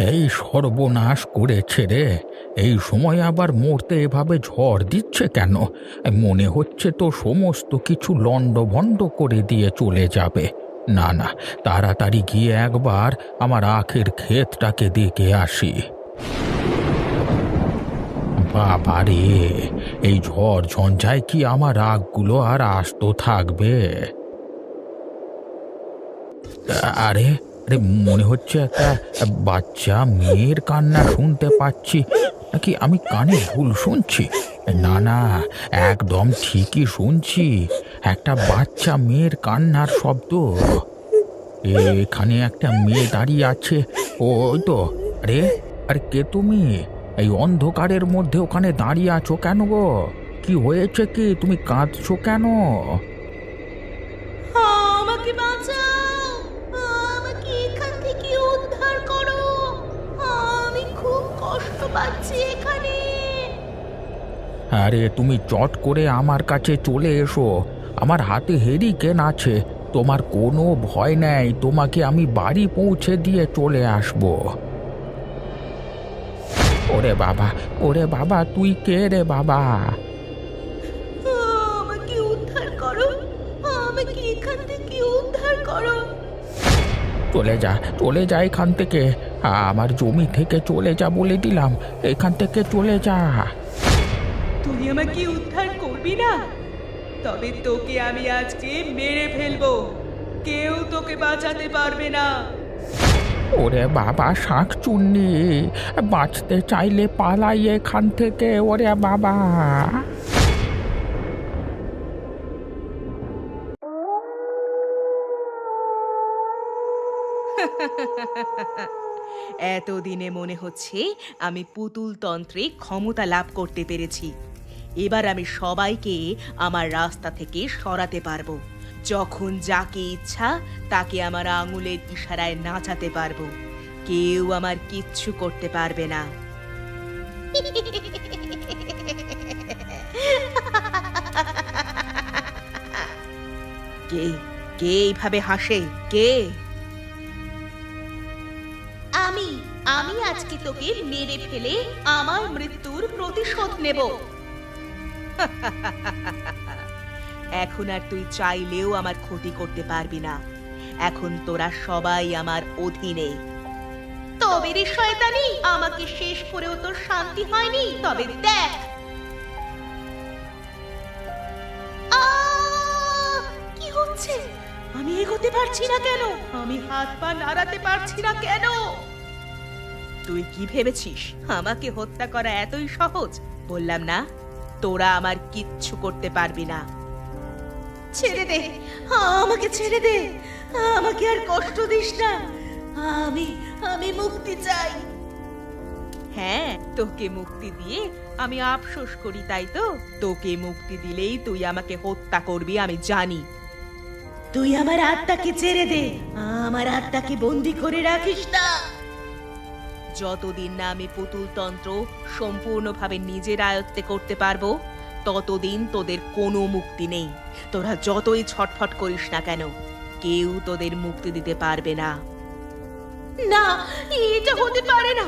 এই সর্বনাশ করেছে রে। এই সময় আবার মরতে এভাবে ঝড় দিচ্ছে কেন? মনে হচ্ছে তো সমস্ত কিছু লণ্ডভণ্ড করে দিয়ে চলে যাবে। না না, তাড়াতাড়ি গিয়ে একবার আমার আখের ক্ষেতটাকে দেখে আসি। বাবা রে, এই ঝড় ঝঞ্ঝায় কি আমার আখগুলো আর আস্ত থাকবে? আরে আরে, মনে হচ্ছে একটা বাচ্চা মেয়ের কান্না শুনতে পাচ্ছি। নাকি আমি কানে ভুল শুনছি? না না, একদম ঠিকই শুনছি। একটা বাচ্চা মেয়ের কান্নার শব্দ। এখানে একটা মেয়ে দাঁড়িয়ে আছে। ওই তো। আরে আরে, কে তুমি? এই অন্ধকারের মধ্যে ওখানে দাঁড়িয়ে আছো কেন গো? কি হয়েছে? কি তুমি কাঁদছো কেন? আমাকে বাঁচাও, আমাকে এখান থেকে উদ্ধার করো। আমি খুব কষ্ট পাচ্ছি এখানে। আরে তুমি চট করে আমার কাছে চলে এসো। আমার হাতে হেরিকেন আছে। তোমার কোনো ভয় নেই, তোমাকে আমি বাড়ি পৌঁছে দিয়ে চলে আসব। ওরে বাবা, ওরে বাবা, তুই কে রে বাবা? আমাকে উদ্ধার করো, আমাকে এখান থেকে উদ্ধার করো। চলে যা, চলে যা এখান থেকে। আমার জমি থেকে চলে যা বলে দিলাম। এখান থেকে চলে যা। তুই আমাকে উদ্ধার করবি না? তবে তোকে আমি আজকে মেরে ফেলবো। কেউ তোকে বাঁচাতে পারবে না। ওরে বাবা শাঁকচুন্নি, বাঁচতে চাইলে পালাই এখান থেকে। ওরে বাবা। এতদিনে মনে হচ্ছে আমি পুতুল তন্ত্রে ক্ষমতা লাভ করতে পেরেছি। এবার আমি সবাইকে আমার রাস্তা থেকে সরাতে পারবো। যখন যাকে ইচ্ছা তাকে আমার আঙুলের ইশারায় নাচাতে পারবো। কেউ আমার কিচ্ছু করতে পারবে না। কে কে এইভাবে হাসে? কে? আমি আমি আজকে তোকে মেরে ফেলে আমার মৃত্যুর প্রতিশোধ নেব। এখন আর তুই চাইলেও আমার ক্ষতি করতে পারবি না। এখন তোরা সবাই আমার অধীনে। তবে রে শয়তানি, আমাকে শেষ করেও তোর শান্তি হয়নি? তবে দেখ। কি হচ্ছে? আমি এগোতে পারছি না কেন? আমি হাত পা নাড়াতে পারছি না কেন? তুই কি ভেবেছিস আমাকে হত্যা করা এতই সহজ? বললাম না, তোরা আমার কিচ্ছু করতে পারবি না। ছেড়ে দে, আমাকে ছেড়ে দে। আমাকে আর কষ্ট দিস না। আমি আমি মুক্তি চাই। হ্যাঁ, তোকে মুক্তি দিয়ে আমি আফসোস করি, তাই তো? তোকে মুক্তি দিলেই তুই আমাকে হত্যা করবি আমি জানি। তুই আমার আত্মাকে ছেড়ে দে। আমার আত্মাকে বন্দি করে রাখিস না। যতদিন না আমি পুতুল তন্ত্র সম্পূর্ণভাবে নিজের আয়ত্তে করতে পারবো, ততদিন তোদের কোনো মুক্তি নেই। তোরা যতই ছটফট করিস না কেন, কেউ তোদের মুক্তি দিতে পারবে না। না, এটা হতে পারে না।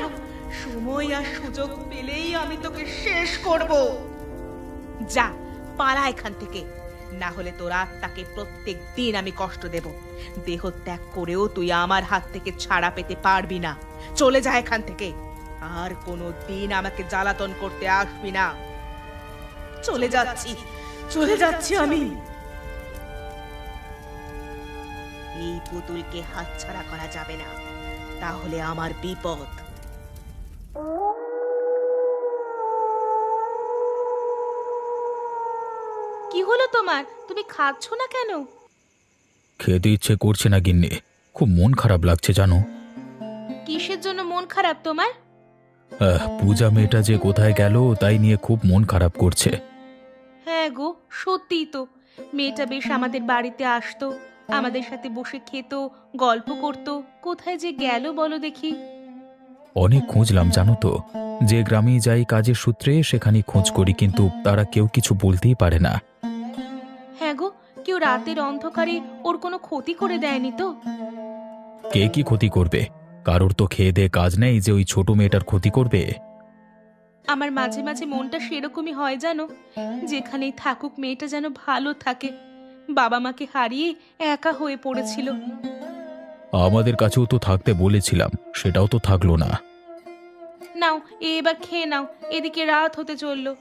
সময় আর সুযোগ পেলেই আমি তোকে শেষ করব। যা, পালা এখান থেকে। না হলে তোর আত্মাকে প্রত্যেক দিন আমি কষ্ট দেব। দেহ ত্যাগ করেও তুই আমার হাত থেকে ছাড়া পেতে পারবি না। চলে যা এখান থেকে। আর কোনো দিন আমাকে জ্বালাতন করতে আসবি না। চলে যাচ্ছি, চলে যাচ্ছি আমি। এই পুতুলকে হাতছাড়া করা যাবে না, তাহলে আমার বিপদ। কি হলো তোমার? তুমি খাচ্ছ না কেন? খেতে ইচ্ছে করছে না গিন্নি, খুব মন খারাপ লাগছে জানো। কিসের জন্য মন খারাপ তোমার? পূজা মেয়েটা যে কোথায় গেল তাই নিয়ে খুব মন খারাপ করছে। হ্যাঁ গো, সত্যিই তো। মেয়েটা বেশ আমাদের বাড়িতে আসতো, আমাদের সাথে বসে খেত, গল্প করত। কোথায় যে গেল বলো দেখি। অনেক খুঁজলাম জানো তো, যে গ্রামেই যাই কাজের সূত্রে সেখানে খোঁজ করি, কিন্তু তারা কেউ কিছু বলতেই পারে না। হ্যাঁ গো, কেউ রাতের অন্ধকারে ওর কোনো ক্ষতি করে দেয়নি তো? কে কি ক্ষতি করবে? কারোর তো খেয়ে দেয়ে কাজ নেই যে ওই ছোট মেয়েটার ক্ষতি করবে। আমার মাঝে মাঝে মনটা সেরকমই হয় জানো, যেখানেই থাকুক মেয়েটা যেন ভালো থাকে। বাবা মাকে হারিয়ে একা হয়ে পড়েছিল। আমাদের কাছেও তো থাকতে বলেছিলাম, সেটাও তো থাকলো না। নাও এবার খেয়ে নাও, এদিকে রাত হতে চললো।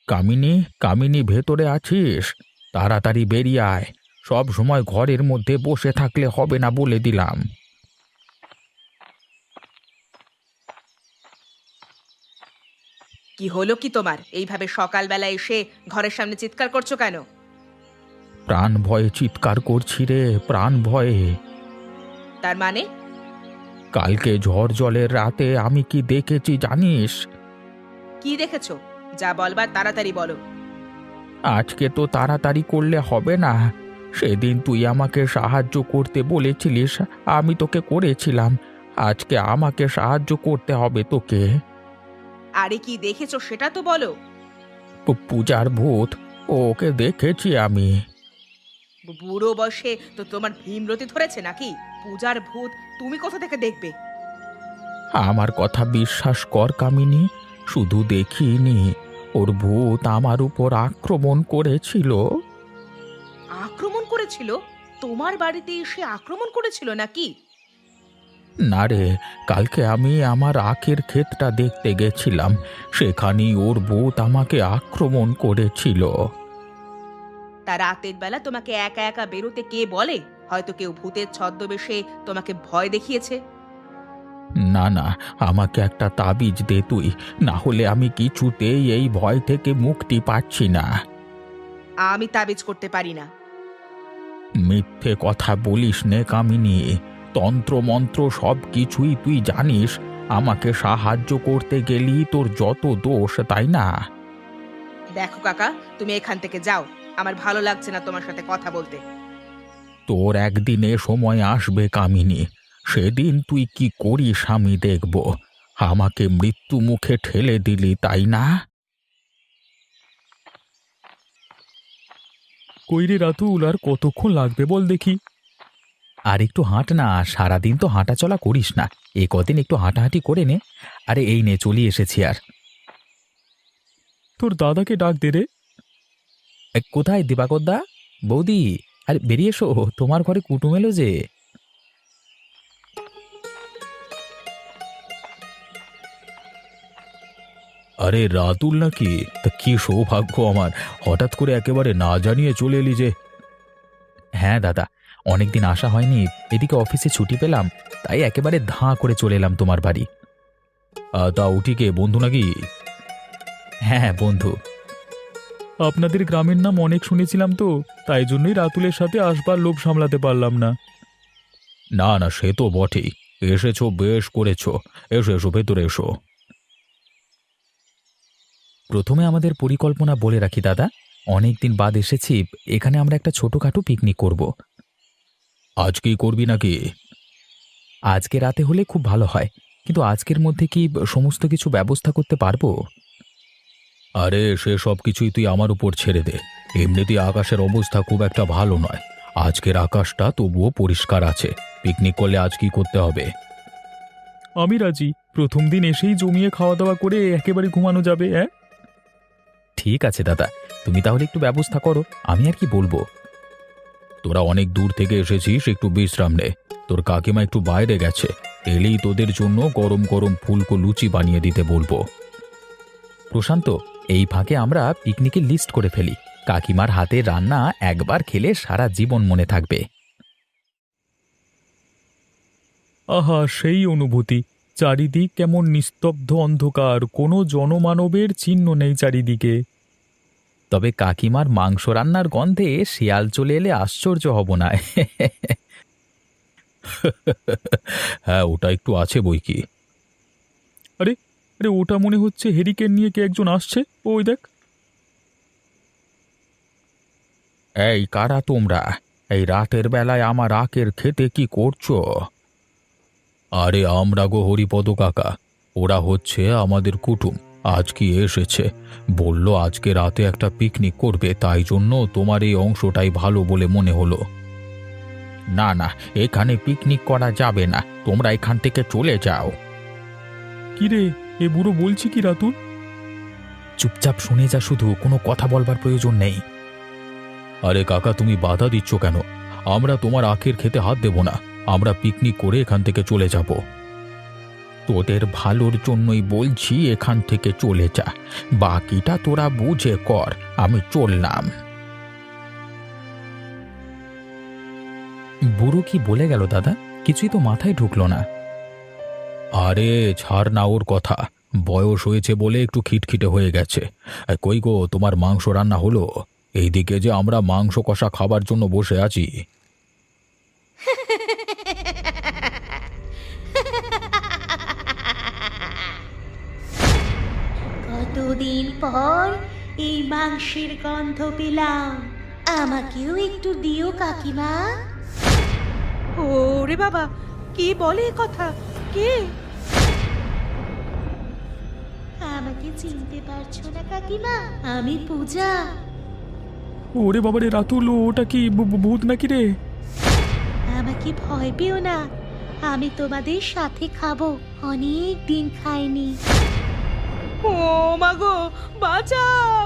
কামিনী, কামিনী, ভেতরে আছিস? তাড়াতাড়ি বেরিয়ে আয়। সব সময় ঘরের মধ্যে বসে থাকলে হবে না বলে দিলাম। কি হলো কি তোমার? এইভাবে সকালবেলা এসে ঘরের সামনে চিৎকার করছো কেন? প্রাণ ভয়ে চিৎকার করছি রে, প্রাণ ভয়ে। তার মানে? কালকে ঝড় জলের রাতে আমি কি দেখেছি জানিস? কি দেখেছো? যা বলবার তাড়াতাড়ি বলো। আজকে তো তাড়াতাড়ি করলে হবে না। সেদিন তুই আমাকে সাহায্য করতে বলেছিলিস, আমি তোকে করেছিলাম। আজকে আমাকে সাহায্য করতে হবে তোকে। আরে কি দেখেছো সেটা তো বলো। পূজার ভূত, ওকে দেখেছি আমি। বুড়ো বয়সে তো তোমার ভীমরতি ধরেছে নাকি? পূজার ভূত তুমি কোথা থেকে দেখবে? আমার কথা বিশ্বাস কর কামিনী, শুধু দেখিনি, ওর ভূত আমার উপর আক্রমণ করেছিল। আক্রমণ করেছিল? তোমার বাড়িতে এসে আক্রমণ করেছিল নাকি? না রে, কালকে আমি আমার আখের ক্ষেতটা দেখতে গেছিলাম, সেখানেই ওর ভূত আমাকে আক্রমণ করেছিল। তা রাতের বেলা তোমাকে একা একা বেরোতে কে বলে? হয়তো কেউ ভূতের ছদ্মবেশে তোমাকে ভয় দেখিয়েছে। না না, আমাকে একটা তাবিজ দে তুই, না হলে আমি কিছুতেই এই ভয় থেকে মুক্তি পাচ্ছি না। আমি তাবিজ করতে পারি না। মিথ্যে কথা বলিস নে কামিনী, তন্ত্র মন্ত্র সব কিছুই তুই জানিস। আমাকে সাহায্য করতে গেলি তোর যত দোষ, তাই না? দেখো কাকা, তুমি এখান থেকে যাও। আমার ভালো লাগছে না তোমার সাথে কথা বলতে। তোর একদিনে সময় আসবে কামিনী, সেদিন তুই কি করিস আমি দেখব। আমাকে মৃত্যু মুখে ঠেলে দিলি, তাই না? কইরে রাতুল, আর কতক্ষণ লাগবে বল দেখি? আর একটু হাঁট না, সারাদিন তো হাঁটা চলা করিস না, এ কদিন একটু হাঁটাহাঁটি করে নে। আরে এই নে, চলি এসেছি। আর তোর দাদাকে ডাক দে রে। কোথায় দিবাকর দা? বৌদি, আরে বেরিয়ে এসো, তোমার ঘরে কুটুম এলো যে। আরে রাতুল নাকি? তা কি সৌভাগ্য আমার, হঠাৎ করে একেবারে না জানিয়ে চলে এলি যে। হ্যাঁ দাদা, অনেকদিন আসা হয়নি, এদিকে অফিসে ছুটি পেলাম, তাই একেবারে ধাঁ করে চলে এলাম তোমার বাড়ি। তা উঠিকে বন্ধু নাকি? হ্যাঁ হ্যাঁ, বন্ধু। আপনাদের গ্রামের নাম অনেক শুনেছিলাম তো, তাই জন্যই রাতুলের সাথে আসবার লোভ সামলাতে পারলাম না। না না, সে তো বটেই, এসেছো বেশ করেছো। এসো এসো, ভেতরে এসো। প্রথমে আমাদের পরিকল্পনা বলে রাখি দাদা, অনেকদিন বাদ এসেছি, এখানে আমরা একটা ছোটখাটো পিকনিক করব। আজকেই করবি নাকি? আজকে রাতে হলে খুব ভালো হয়, কিন্তু আজকের মধ্যে কি সমস্ত কিছু ব্যবস্থা করতে পারবো? আরে সে সব কিছুই তুই আমার উপর ছেড়ে দে। এমনিতেই আকাশের অবস্থা খুব একটা ভালো নয়, আজকের আকাশটা তবুও পরিষ্কার আছে। পিকনিক করলে আজ কি করতে হবে? আমি রাজি, প্রথম দিন এসেই জমিয়ে খাওয়া দাওয়া করে একেবারে ঘুমানো যাবে। হ্যাঁ ঠিক আছে দাদা, তুমি তাহলে একটু ব্যবস্থা করো, আমি আর কি বলবো। তোরা অনেক দূর থেকে এসেছিস, একটু বিশ্রাম নে। তোর কাকিমা একটু বাইরে গেছে, এলেই তোদের জন্য গরম গরম ফুলকো লুচি বানিয়ে দিতে বলবো। প্রশান্ত, এই ফাঁকে আমরা পিকনিকের লিস্ট করে ফেলি, কাকিমার হাতে রান্না একবার খেলে সারা জীবন মনে থাকবে। আহা, সেই অনুভূতি! চারিদিক কেমন নিস্তব্ধ অন্ধকার, কোনো জনমানবের চিহ্ন নেই চারিদিকে। তবে কাকিমার মাংস রান্নার গন্ধে শিয়াল চলে এলে আশ্চর্য হব না। হ্যাঁ, ওটা একটু আছে বই কি। আরে আরে, ওটা মনে হচ্ছে হেরিকেন নিয়ে কে একজন আসছে, ওই দেখ। এই কারা তোমরা? এই রাতের বেলায় আমার আখের খেতে কি করছো? আরে আমরা গো হরিপদ কাকা, ওরা হচ্ছে আমাদের কুটুম, আজ কি এসেছে, বলল আজকে রাতে একটা পিকনিক করবে, তাই জন্য তোমার এই অংশটাই ভালো বলে মনে হলো। না না, এখানে পিকনিক করা যাবে না, তোমরা এখান থেকে চলে যাও। কিরে, এ বুড়ো বলছি কি রাতুল? চুপচাপ শুনে যা, শুধু কোনো কথা বলবার প্রয়োজন নেই। আরে কাকা, তুমি বাধা দিচ্ছ কেন? আমরা তোমার আখের খেতে হাত দেব না, আমরা পিকনিক করে এখান থেকে চলে যাব। তোদের ভালোর জন্যই বলছি, এখান থেকে চলে যা, বাকিটা তোরা বুঝে কর, আমি চললাম। বুড়ো কি বলে গেল দাদা? কিছুই তো মাথায় ঢুকলো না। আরে ছাড় না ওর কথা, বয়স হয়েছে বলে একটু খিটখিটে হয়ে গেছে। কই গো, তোমার মাংস রান্না হলো? এইদিকে যে আমরা মাংস কষা খাবার জন্য বসে আছি। কতদিন পর এই মাংসের গন্ধ পেলাম, আমাকেও একটু দিও কাকিমা। ওরে বাবা, কি বলে এ কথা? কে? আমাকে চিনতে পারছো না কাকিমা? আমি পূজা। ওরে বাবারে রাতুল, ওটা কি ভূত নাকি রে? আমাকে ভয় পেও না, আমি তোমাদের সাথে খাবো, অনেক দিন খাইনি। ও মা গো, বাঁচাও!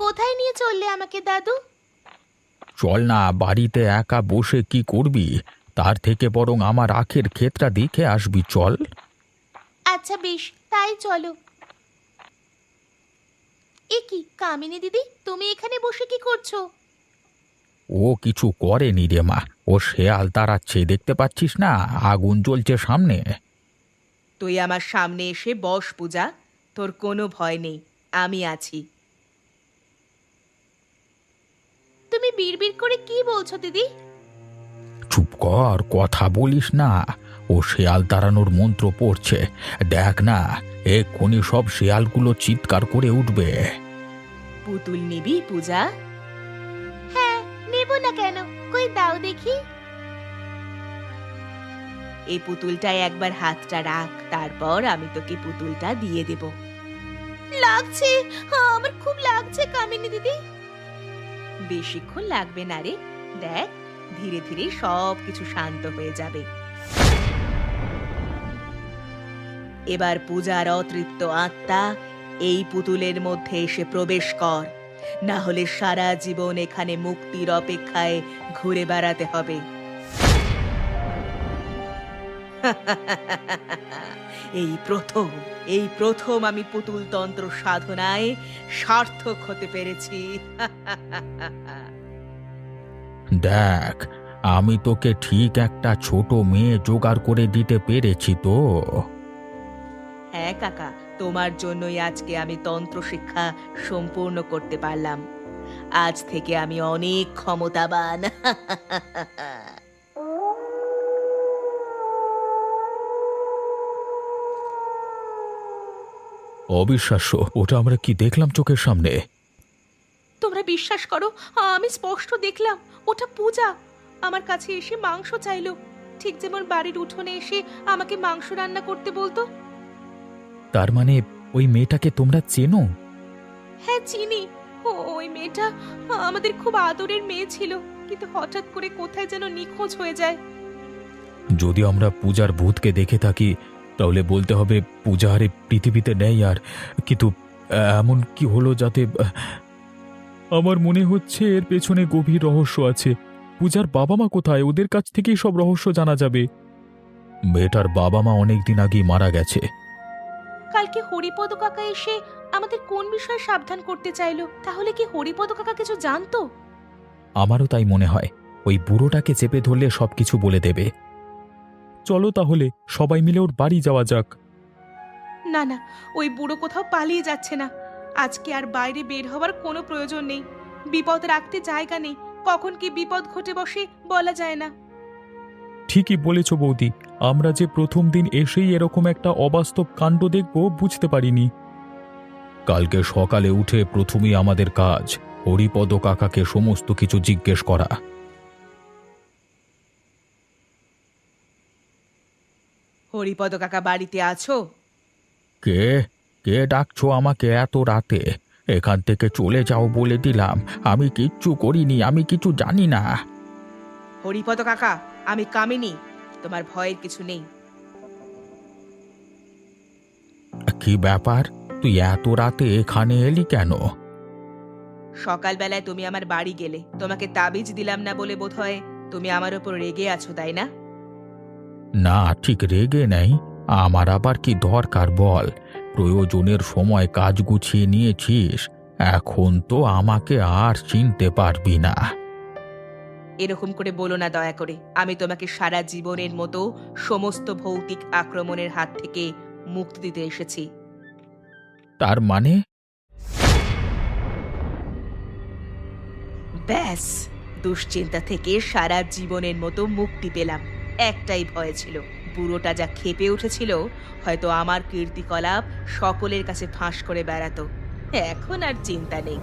কোথায় নিয়ে চললে আমাকে দাদু? চল না, বাড়িতে একা বসে কি করবি, তার থেকে বরং আমার আখের ক্ষেতটা দেখে আসবি, চল। আচ্ছা বেশ, তাই চলো। এ কি কামিনী দিদি, তুমি এখানে বসে কি করছো? ও কিছু করেনি রে মা, ও শেয়াল তাড়াচ্ছে, দেখতে পাচ্ছিস না আগুন জ্বলছে সামনে। তুই আমার সামনে এসে বস পূজা, তোর কোনো ভয় নেই, আমি আছি। তুমি বিড়বিড় করে কি বলছো দিদি? চুপ কর, কথা বলিস না, ও শেয়াল তাড়ানোর মন্ত্র পড়ছে, দেখ না, এক্ষুনি সব শেয়ালগুলো চিৎকার করে উঠবে। পুতুল নিবি পূজা? হ্যাঁ, নেব না কেন, কই দাও দেখি। এই পুতুলটায় একবার হাতটা রাখ, তারপর আমি তোকে পুতুলটা দিয়ে দেব। লাগছে, আমার খুব লাগছে কামিনী দিদি। বেশিক্ষণ লাগবে না রে, দেখ ধীরে ধীরে সব কিছু শান্ত হয়ে যাবে। এবার পূজার অতৃপ্ত আত্মা এই পুতুলের মধ্যে এসে প্রবেশ কর, না হলে সারা জীবন এখানে মুক্তির অপেক্ষায় ঘুরে বেড়াতে হবে। এই প্রথম আমি পুতুল তন্ত্র সাধনায় সার্থক হতে পেরেছি। দেখ, আমি তোকে ঠিক একটা ছোট মেয়ে জোগাড় করে দিতে পেরেছি তো। হ্যাঁ কাকা, তোমার জন্যই আজকে আমি তন্ত্র শিক্ষা সম্পূর্ণ করতে পারলাম। আজ থেকে আমি অনেক ক্ষমতাবান। অবিশ্বাস্য, ওটা আমরা কি দেখলাম চোখের সামনে। তোমরা বিশ্বাস করো, আমি স্পষ্ট দেখলাম ওটা পূজা আমার কাছে এসে মাংস চাইলো, ঠিক যেমন বাড়ির উঠোনে এসে আমাকে মাংস রান্না করতে বলতো। তার মানে ওই মেয়েটাকে তোমরা চেনো? হ্যাঁ চিনি, ওই মেয়েটা আমাদের খুব আদরের মেয়ে ছিল, কিন্তু হঠাৎ করে কোথায় যেন নিখোঁজ হয়ে যায়। যদি আমরা পূজার ভূতকে দেখে থাকি, তাহলে বলতে হবে পূজা আর এই পৃথিবীতে নেই। আর কিন্তু এমন কি হলো যাতে... আমার মনে হচ্ছে এর পেছনে গভীর রহস্য আছে। পূজার বাবা মা কোথায়? ওদের কাছ থেকেই সব রহস্য জানা যাবে। মেয়েটার বাবা মা অনেকদিন আগেই মারা গেছে। কালকে হরিপদ কাকা এসে আমাদের কোন বিষয়ে সাবধান করতে চাইলো? তাহলে কি হরিপদ কাকা কিছু জানতো? আমারও তাই মনে হয়, ওই বুড়োটাকে চেপে ধরলে সবকিছু বলে দেবে। চলো তাহলে সবাই মিলে ওর বাড়ি যাওয়া যাক। না না, ওই বুড়ো কোথাও পালিয়ে যাচ্ছে না। আজকে আর বাইরে বের হওয়ার কোনো প্রয়োজন নেই, বিপদ রাখতে জায়গা নেই, কখন কি বিপদ ঘটে বসে বলা যায় না। ঠিকই বলেছ বৌদি, আমরা যে প্রথম দিন এসেই এরকম একটা অবাস্তব কাণ্ড দেখব বুঝতে পারিনি। কালকে সকালে উঠে প্রথমেই আমাদের কাজ হরিপদ কাকাকে সমস্ত কিছু জিজ্ঞেস করা। হরিপদ কাকা বাড়িতে আছো? কে কে ডাকছো আমাকে এত রাতে? এখান থেকে চলে যাও বলে দিলাম। আমি কিচ্ছু করিনি, আমি কিছু জানি না। হরিপদ কাকা, আমি কামিনী। তোমার ভয়ের কিছু নেই। কি ব্যাপার? তুই এত রাতে এখানে এলি কেন? সকালবেলায় তুমি আমার বাড়ি গেলে, তোমাকে তাবিজ দিলাম না বলে বোধহয় তুমি আমার ওপর রেগে আছো, তাই না? না, ঠিক রেগে নেই। আমার আবার কি দরকার বল? প্রয়োজনের সময় কাজ গুছিয়ে নিয়েছিস, এখন তো আমাকে আর চিনতে পারবি না। এরকম করে বলো না দয়া করে। আমি তোমাকে সারা জীবনের মতো সমস্ত ভৌতিক আক্রমণের হাত থেকে মুক্তি দিতে এসেছি। তার মানে? ব্যাস, দুশ্চিন্তা থেকে সারা জীবনের মতো মুক্তি পেলাম। একটাই ভয় ছিল, বুড়োটা যা ক্ষেপে উঠেছিল, হয়তো আমার কীর্তিকলাপ সকলের কাছে ফাঁস করে বেড়াতো। এখন আর চিন্তা নেই।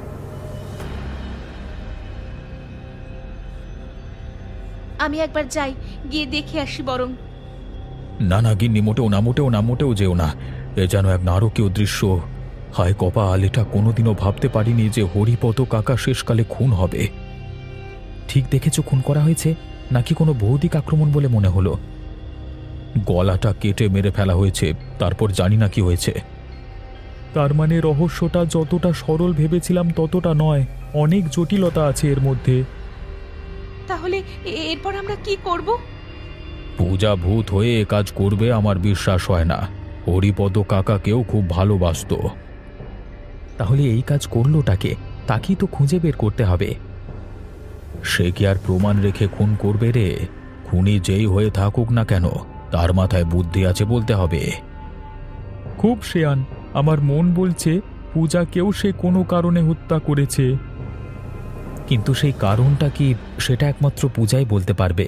আমি একবার যাই, গিয়ে দেখে আসি বরং। না না গিন্নি, মোটেও না, মোটেও না, মোটেও যেও না। এ যেন এক নারকীয় দৃশ্য। হায় কপাল, এটা কোনোদিনও ভাবতে পারিনি যে হরিপদ কাকা শেষকালে খুন হবে। ঠিক দেখেছো খুন করা হয়েছে, নাকি কোনো ভৌতিক আক্রমণ বলে মনে হলো? গলাটা কেটে মেরে ফেলা হয়েছে, তারপর জানি না কি হয়েছে। তার মানে রহস্যটা যতটা সরল ভেবেছিলাম ততটা নয়, অনেক জটিলতা আছে এর মধ্যে। তাহলে এরপর আমরা কি করব? পূজা ভূত হয়ে এ কাজ করবে আমার বিশ্বাস হয় না। হরিপদ কাকাকেও খুব ভালোবাসতো। তাহলে এই কাজ করলোটাকে, তাকেই তো খুঁজে বের করতে হবে। সে কি আর প্রমাণ রেখে খুন করবে রে? খুনি যেই হয়ে থাকুক না কেন, তার মাথায় বুদ্ধি আছে বলতে হবে। খুব শেয়ান, আমার মন বলছে পূজাকেও সে কোনো কারণে হত্যা করেছে। কিন্তু সেই কারণটা কি, সেটা একমাত্র পূজাই বলতে পারবে।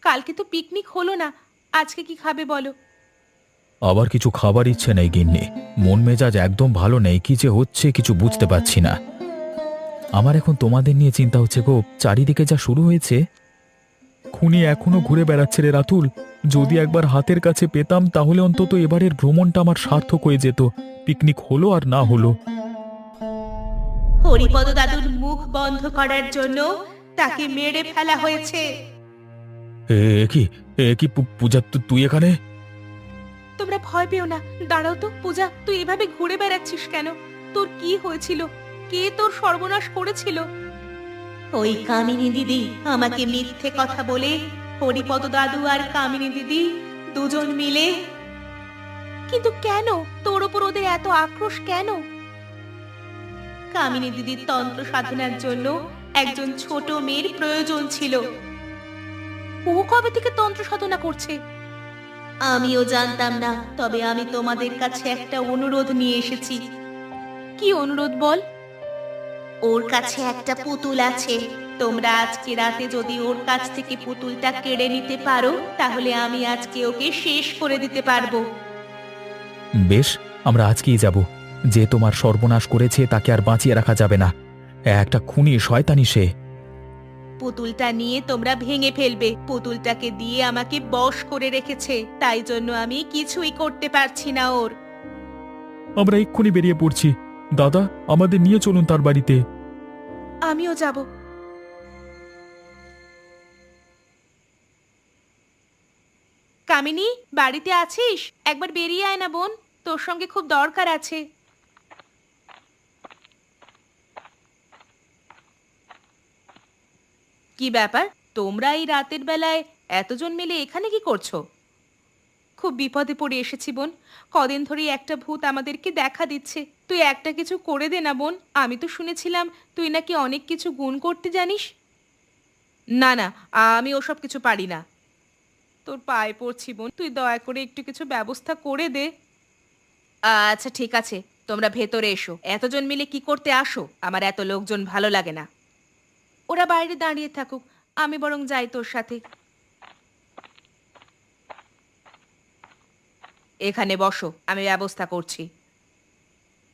কালকে তো পিকনিক হলো না, আজকে কি খাবে বলো? আবার কিছু খাবার ইচ্ছে নেই গিন্নি। মন মেজাজ একদম ভালো নেই, কি যে হচ্ছে কিছু বুঝতে পারছি না। আমার এখন তোমাদের নিয়ে চিন্তা হচ্ছে গো, চারিদিকে যা শুরু হয়েছে। খুনি এখনো ঘুরে বেড়াচ্ছে রে রাতুল। যদি একবার হাতের কাছে পেতাম তাহলে অন্তত এবারের ভ্রমণটা আমার সার্থক হয়ে যেত, পিকনিক হলো আর না হলো। হরিপদ দাদুর মুখ বন্ধ করার জন্য তাকে মেরে ফেলা হয়েছে। এ কি, পূজা, তুই এখানে? তোমরা ভয় পেও না, দাঁড়াও তো। পূজা, তুই এভাবে ঘুরে বেড়াচ্ছিস কেন? তোর কি হয়েছিল? কে তোর সর্বনাশ করেছিল? ওই কামিনী দিদি আমাকে মিথ্যে কথা বলে হরিপদ দাদু আর কামিনী দিদি দুজন মিলে। কিন্তু কেন তোর ওপর ওদের এত আক্রোশ কেন? কামিনী দিদির তন্ত্র সাধনার জন্য একজন ছোট মেয়ের প্রয়োজন ছিল। ও কবে থেকে তন্ত্র সাধনা করছে? আমিও জানতাম না, তবে আমি তোমাদের কাছে একটা অনুরোধ নিয়ে এসেছি। কি অনুরোধ বল? ওর কাছে একটা পুতুল আছে। তোমরা আজকে রাতে যদি ওর কাছ থেকে পুতুলটা কেড়ে নিতে পারো, তাহলে আমি আজকে ওকে শেষ করে দিতে পারবো। বেশ, আমরা আজকেই যাব। যে তোমার সর্বনাশ করেছে তাকে আর বাঁচিয়ে রাখা যাবে না। একটা খুনি শয়তানি সে। পুতুলটা নিয়ে তোমরা ভেঙে ফেলবে। পুতুলটাকে দিয়ে আমাকে বশ করে রেখেছে, তাই জন্য আমি কিছুই করতে পারছি না ওর। আমরা এক্ষুনি বেরিয়ে পড়ছি। দাদা, আমাদের নিয়ে চলুন তার বাড়িতে। আমিও যাব। কামিনী, বাড়িতে আছিস? একবার বেরিয়ে আয় না বোন, তোর সঙ্গে খুব দরকার আছে। কি ব্যাপার, তোমরা এই রাতের বেলায় এতজন মিলে এখানে কি করছো? খুব বিপদে পড়ে এসেছি বোন। কদিন ধরেই একটা ভূত আমাদেরকে দেখা দিচ্ছে। তুই একটা কিছু করে দে না বোন। আমি তো শুনেছিলাম তুই নাকি অনেক কিছু গুণ করতে জানিস। না না, আমি ওসব কিছু পারি না। তোর পায়ে পড়ছি বোন, তুই দয়া করে একটু কিছু ব্যবস্থা করে দে। আচ্ছা ঠিক আছে, তোমরা ভেতরে এসো। এতজন মিলে কি করতে আসো? আমার এত লোকজন ভালো লাগে না। ওরা বাইরে দাঁড়িয়ে থাকুক, আমি বরং যাই তোর সাথে। এখানে বসো, আমি ব্যবস্থা করছি।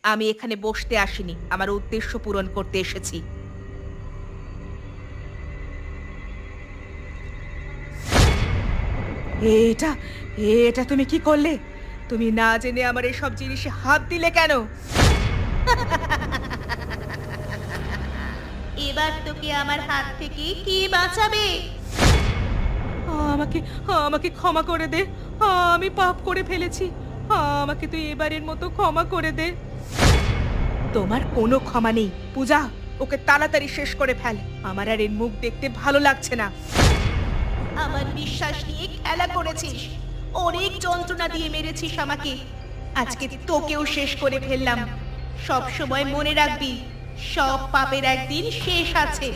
আমি এখানে বসতে আসিনি, আমার উদ্দেশ্য পূরণ করতে এসেছি। এটা এটা তুমি কি করলে? তুমি না জেনে আমার এসব জিনিসে হাত দিলে কেন? এবার তোকে আমার হাত থেকে কে বাঁচাবে? আমাকে আমাকে ক্ষমা করে দে। আমি পাপ করে ফেলেছি। আমাকে তুই এবারের মতো ক্ষমা করে দে। তোমার কোনো ক্ষমা নেই। পূজা, ওকে তাড়াতাড়ি শেষ করে ফেল। আমার আর এর মুখ দেখতে ভালো লাগছে না। আমার বিশ্বাস নিয়ে খেলা করেছিস, অনেক যন্ত্রণা দিয়ে মেরেছিস আমাকে। আজকে তোকেও শেষ করে ফেললাম। সব সময় মনে রাখবি, সব পাপের একদিন শেষ আছে।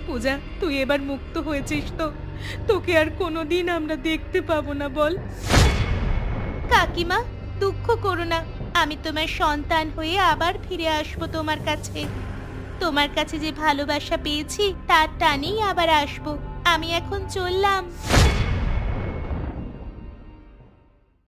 পূজা, তুই এবার মুক্ত হয়েছিস তো? তোকে আর কোনোদিন আমরা দেখতে পাবো না বল? কাকিমা, দুঃখ করো না, আমি তোমার সন্তান হয়ে আবার ফিরে আসবো তোমার কাছে। তোমার কাছে যে ভালোবাসা পেয়েছি তার টানেই আবার আসবো। আমি এখন চললাম।